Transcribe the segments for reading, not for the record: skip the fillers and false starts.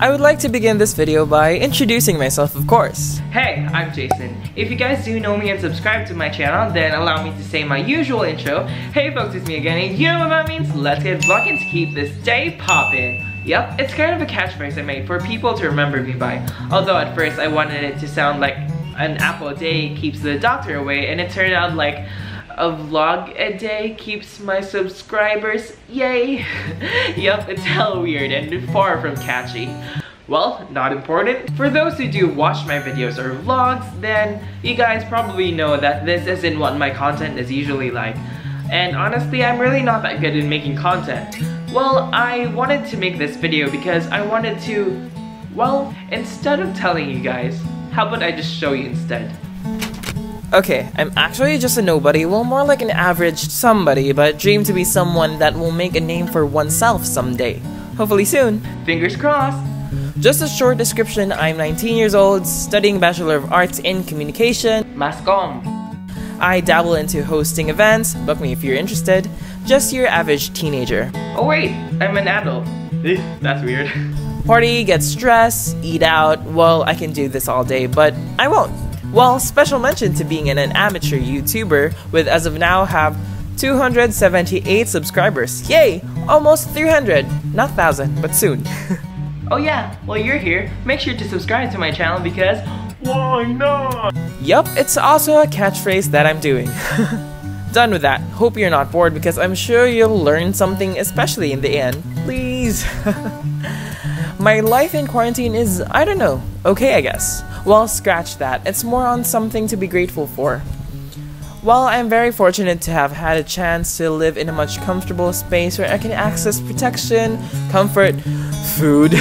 I would like to begin this video by introducing myself, of course. Hey, I'm Jason. If you guys do know me and subscribe to my channel, then allow me to say my usual intro. Hey folks, it's me again, and you know what that means? Let's get vlogging to keep this day poppin'. Yep, it's kind of a catchphrase I made for people to remember me by. Although at first I wanted it to sound like an apple a day keeps the doctor away, and it turned out like a vlog a day keeps my subscribers, yay. Yup, it's hella weird and far from catchy. Well, not important. For those who do watch my videos or vlogs, then you guys probably know that this isn't what my content is usually like. And honestly, I'm really not that good in making content. Well, I wanted to make this video because I wanted to, well, instead of telling you guys, how about I just show you instead? Okay, I'm actually just a nobody, well more like an average somebody, but dream to be someone that will make a name for oneself someday. Hopefully soon. Fingers crossed. Just a short description, I'm 19 years old, studying Bachelor of Arts in Communication. Mascom. I dabble into hosting events, book me if you're interested. Just your average teenager. Oh wait, I'm an adult. That's weird. Party, get stressed, eat out, well I can do this all day, but I won't. Well, special mention to being an amateur YouTuber with as of now have 278 subscribers. Yay! Almost 300. Not 1,000, but soon. Oh yeah, while you're here, make sure to subscribe to my channel because why not? Yup, it's also a catchphrase that I'm doing. Done with that. Hope you're not bored because I'm sure you'll learn something, especially in the end. Please. My life in quarantine is, I don't know, okay I guess. Well, scratch that. It's more on something to be grateful for. Well, I'm very fortunate to have had a chance to live in a much comfortable space where I can access protection, comfort, food,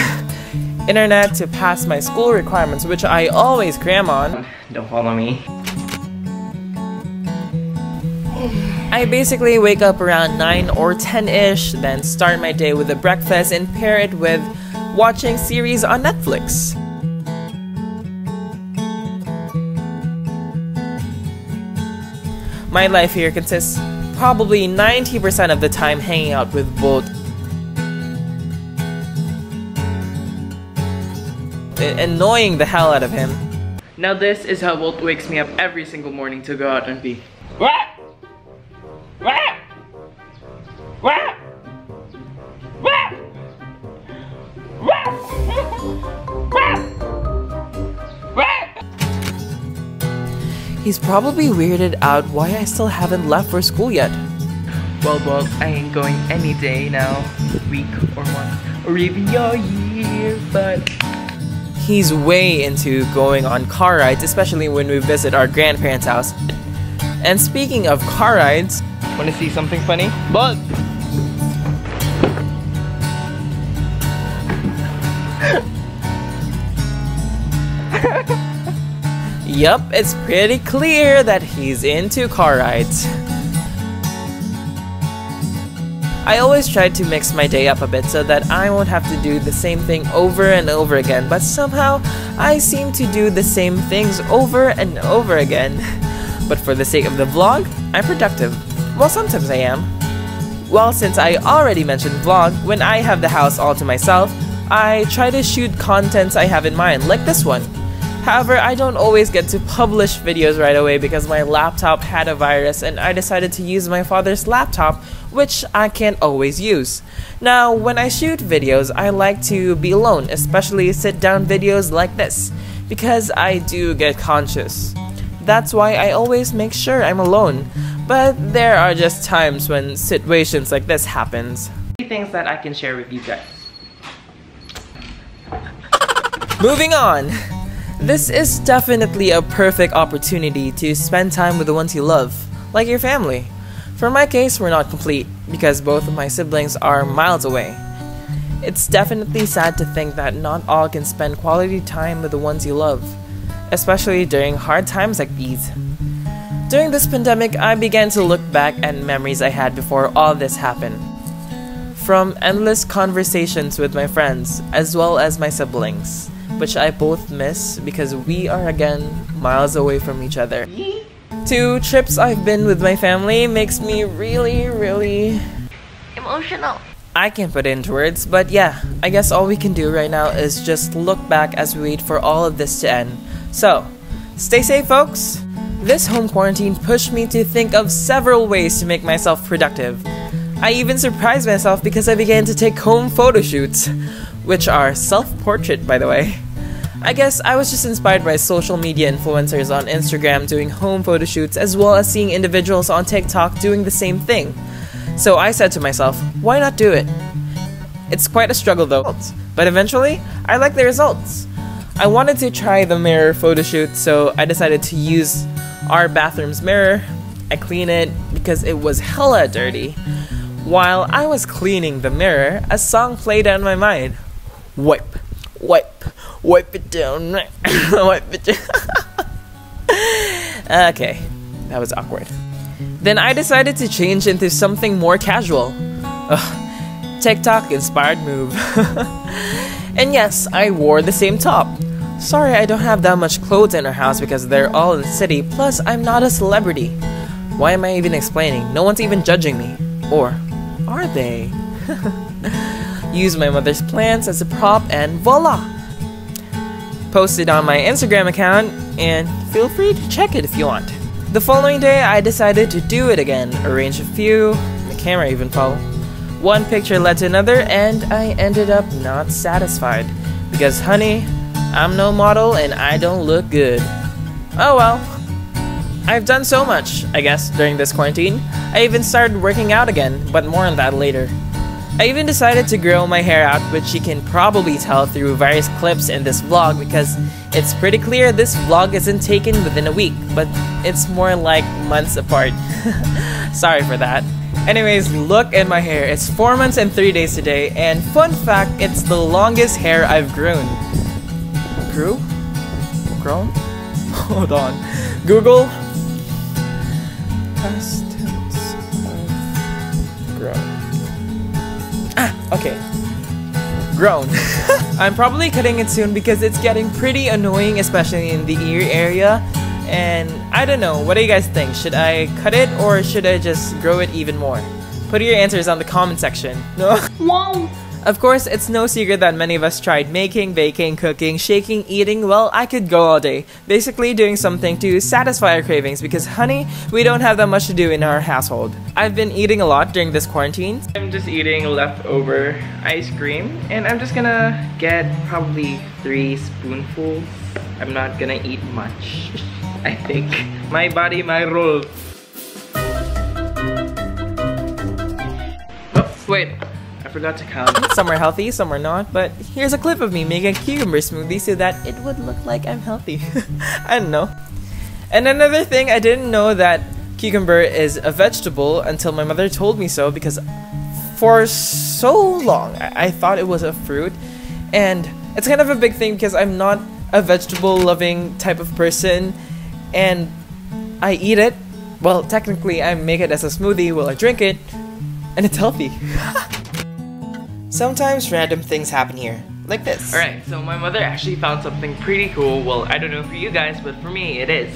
internet to pass my school requirements, which I always cram on. Don't follow me. I basically wake up around 9 or 10-ish, then start my day with a breakfast and pair it with watching series on Netflix. My life here consists probably 90% of the time hanging out with both annoying the hell out of him. Now this is how Bolt wakes me up every single morning to go out and pee. He's probably weirded out why I still haven't left for school yet. Well, Bolt, I ain't going any day now, week or month, or even your year, but he's way into going on car rides, especially when we visit our grandparents' house. And speaking of car rides, wanna see something funny? Bolt! Yup, it's pretty clear that he's into car rides. I always try to mix my day up a bit so that I won't have to do the same thing over and over again, but somehow I seem to do the same things over and over again. But for the sake of the vlog, I'm productive. Well, sometimes I am. Well, since I already mentioned vlog, when I have the house all to myself, I try to shoot contents I have in mind, like this one. However, I don't always get to publish videos right away because my laptop had a virus and I decided to use my father's laptop, which I can't always use. Now, when I shoot videos, I like to be alone, especially sit-down videos like this, because I do get conscious. That's why I always make sure I'm alone, but there are just times when situations like this happens. Things that I can share with you guys. Moving on! This is definitely a perfect opportunity to spend time with the ones you love, like your family. For my case, we're not complete, because both of my siblings are miles away. It's definitely sad to think that not all can spend quality time with the ones you love, especially during hard times like these. During this pandemic, I began to look back at memories I had before all this happened. From endless conversations with my friends, as well as my siblings, which I both miss because we are again miles away from each other. 2 trips I've been with my family makes me really emotional. I can't put it into words, but yeah, I guess all we can do right now is just look back as we wait for all of this to end. So, stay safe, folks! This home quarantine pushed me to think of several ways to make myself productive. I even surprised myself because I began to take home photo shoots, which are self-portrait, by the way. I guess I was just inspired by social media influencers on Instagram doing home photo shoots, as well as seeing individuals on TikTok doing the same thing. So I said to myself, why not do it? It's quite a struggle though, but eventually, I like the results. I wanted to try the mirror photo shoot, so I decided to use our bathroom's mirror. I cleaned it because it was hella dirty. While I was cleaning the mirror, a song played on my mind. Wipe, wipe, wipe it down, wipe it down. Okay, that was awkward. Then I decided to change into something more casual. Ugh, TikTok inspired move. And yes, I wore the same top. Sorry, I don't have that much clothes in our house because they're all in the city, plus I'm not a celebrity. Why am I even explaining? No one's even judging me. Or are they? Use my mother's plants as a prop and voila! Post it on my Instagram account and feel free to check it if you want. The following day, I decided to do it again, arrange a few, the camera even fell. One picture led to another and I ended up not satisfied. Because honey, I'm no model and I don't look good. Oh well. I've done so much, I guess, during this quarantine. I even started working out again, but more on that later. I even decided to grow my hair out, which you can probably tell through various clips in this vlog because it's pretty clear this vlog isn't taken within a week, but it's more like months apart. Sorry for that. Anyways, look at my hair. It's 4 months and 3 days today, and fun fact, it's the longest hair I've grown. Grew? Grown? Hold on. Google. Past tense of grown. Okay. Grown. I'm probably cutting it soon because it's getting pretty annoying, especially in the ear area. And I don't know, what do you guys think? Should I cut it or should I just grow it even more? Put your answers on the comment section. Wow. Of course, it's no secret that many of us tried making, baking, cooking, shaking, eating. Well, I could go all day. Basically doing something to satisfy our cravings because, honey, we don't have that much to do in our household. I've been eating a lot during this quarantine. I'm just eating leftover ice cream and I'm just gonna get probably 3 spoonfuls. I'm not gonna eat much, I think. My body, my rule. Oh, wait. I forgot to count. Some are healthy, some are not, but here's a clip of me making a cucumber smoothie so that it would look like I'm healthy. I don't know. And another thing, I didn't know that cucumber is a vegetable until my mother told me so because for so long I thought it was a fruit. And it's kind of a big thing because I'm not a vegetable loving type of person and I eat it. Well, technically I make it as a smoothie while I drink it and it's healthy. Sometimes random things happen here, like this. Alright, so my mother actually found something pretty cool. Well, I don't know for you guys, but for me, it is.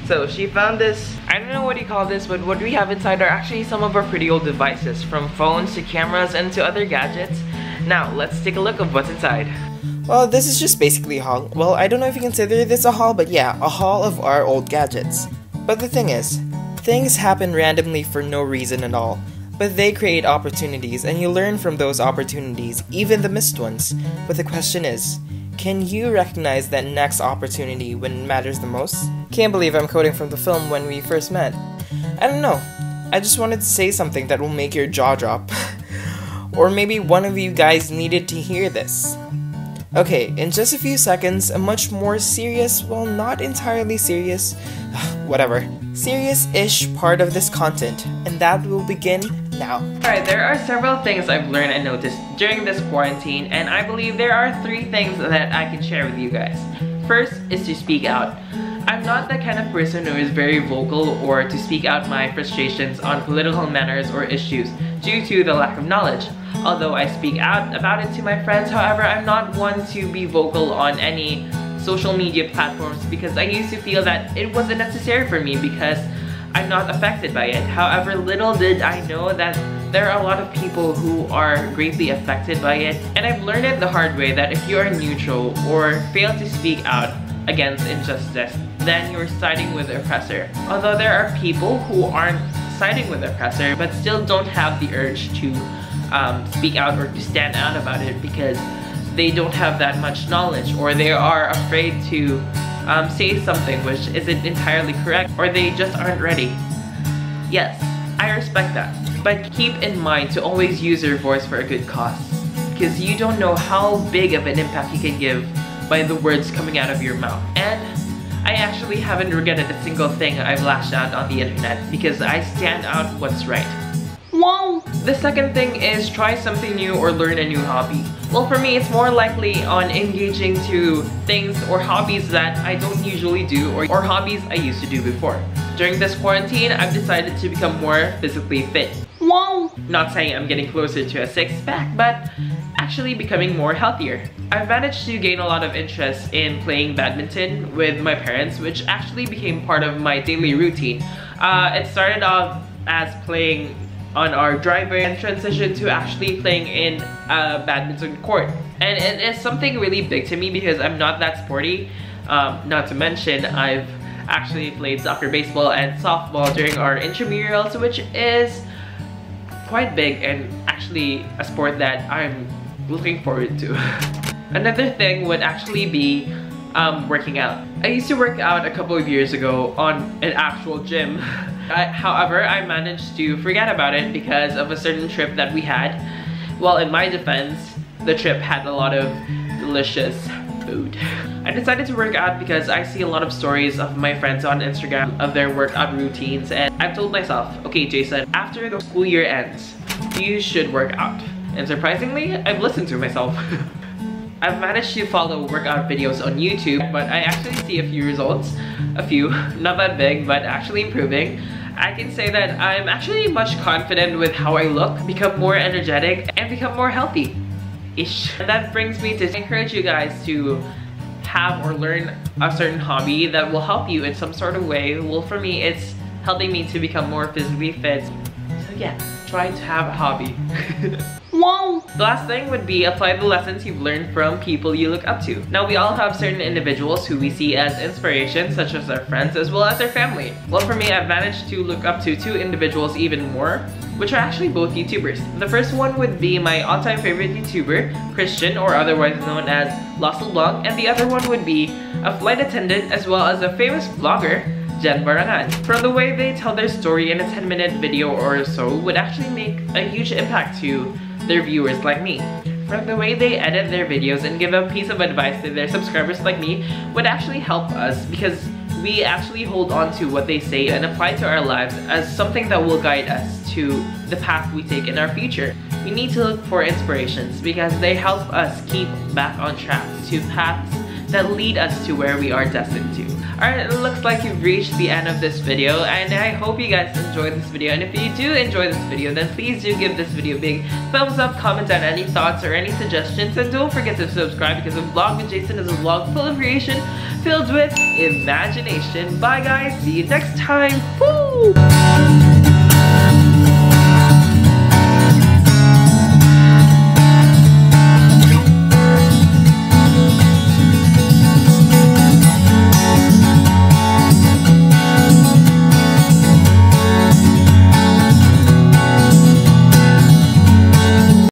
So she found this, I don't know what you call this, but what we have inside are actually some of our pretty old devices, from phones to cameras and to other gadgets. Now, let's take a look of what's inside. Well, this is just basically a haul. Well, I don't know if you consider this a haul, but yeah, a haul of our old gadgets. But the thing is, things happen randomly for no reason at all. But they create opportunities, and you learn from those opportunities, even the missed ones. But the question is, can you recognize that next opportunity when it matters the most? Can't believe I'm quoting from the film When We First Met. I don't know, I just wanted to say something that will make your jaw drop. Or maybe one of you guys needed to hear this. Okay, in just a few seconds, a much more serious, well, not entirely serious, whatever, serious-ish part of this content, and that will begin now. Alright, there are several things I've learned and noticed during this quarantine, and I believe there are 3 things that I can share with you guys. First is to speak out. I'm not the kind of person who is very vocal or to speak out my frustrations on political matters or issues due to the lack of knowledge. Although I speak out about it to my friends, however, I'm not one to be vocal on any social media platforms because I used to feel that it wasn't necessary for me because I'm not affected by it. However, little did I know that there are a lot of people who are greatly affected by it, and I've learned it the hard way that if you are neutral or fail to speak out against injustice, then you're siding with the oppressor. Although there are people who aren't siding with the oppressor but still don't have the urge to speak out or to stand out about it because they don't have that much knowledge, or they are afraid to say something which isn't entirely correct, or they just aren't ready. Yes, I respect that. But keep in mind to always use your voice for a good cause, because you don't know how big of an impact you can give by the words coming out of your mouth. And I actually haven't regretted a single thing I've lashed out on the internet because I stand out what's right. Wow! The second thing is try something new or learn a new hobby. Well, for me, it's more likely on engaging to things or hobbies that I don't usually do, or hobbies I used to do before. During this quarantine, I've decided to become more physically fit. Wow! Not saying I'm getting closer to a six-pack, but actually becoming more healthier. I've managed to gain a lot of interest in playing badminton with my parents, which actually became part of my daily routine. It started off as playing on our driveway and transitioned to actually playing in a badminton court. And it is something really big to me because I'm not that sporty. Not to mention, I've actually played soccer, baseball, and softball during our intramurals, which is quite big and actually a sport that I'm looking forward to. Another thing would actually be working out. I used to work out a couple of years ago on an actual gym. However, I managed to forget about it because of a certain trip that we had. Well, in my defense, the trip had a lot of delicious food. I decided to work out because I see a lot of stories of my friends on Instagram of their workout routines, and I've told myself, okay Jason, after the school year ends, you should work out. And surprisingly, I've listened to myself. I've managed to follow workout videos on YouTube, but I actually see a few results. A few, not that big, but actually improving. I can say that I'm actually much confident with how I look, become more energetic, and become more healthy-ish. And that brings me to encourage you guys to have or learn a certain hobby that will help you in some sort of way. Well, for me, it's helping me to become more physically fit. So yeah, try to have a hobby. Wow! The last thing would be apply the lessons you've learned from people you look up to. Now, we all have certain individuals who we see as inspiration, such as our friends as well as our family. Well, for me, I've managed to look up to two individuals even more, which are actually both YouTubers. The first one would be my all-time favorite YouTuber, Christian, or otherwise known as Lossel Blog, and the other one would be a flight attendant as well as a famous vlogger, Jen Barangan. From the way they tell their story in a 10-minute video or so would actually make a huge impact to their viewers like me. From the way they edit their videos and give a piece of advice to their subscribers like me would actually help us because we actually hold on to what they say and apply to our lives as something that will guide us to the path we take in our future. We need to look for inspirations because they help us keep back on track to paths that lead us to where we are destined to. Alright, it looks like you've reached the end of this video, and I hope you guys enjoyed this video. And if you do enjoy this video, then please do give this video a big thumbs up, comment down any thoughts or any suggestions, and don't forget to subscribe because a vlog with Jason is a vlog full of creation, filled with imagination. Bye guys, see you next time. Woo!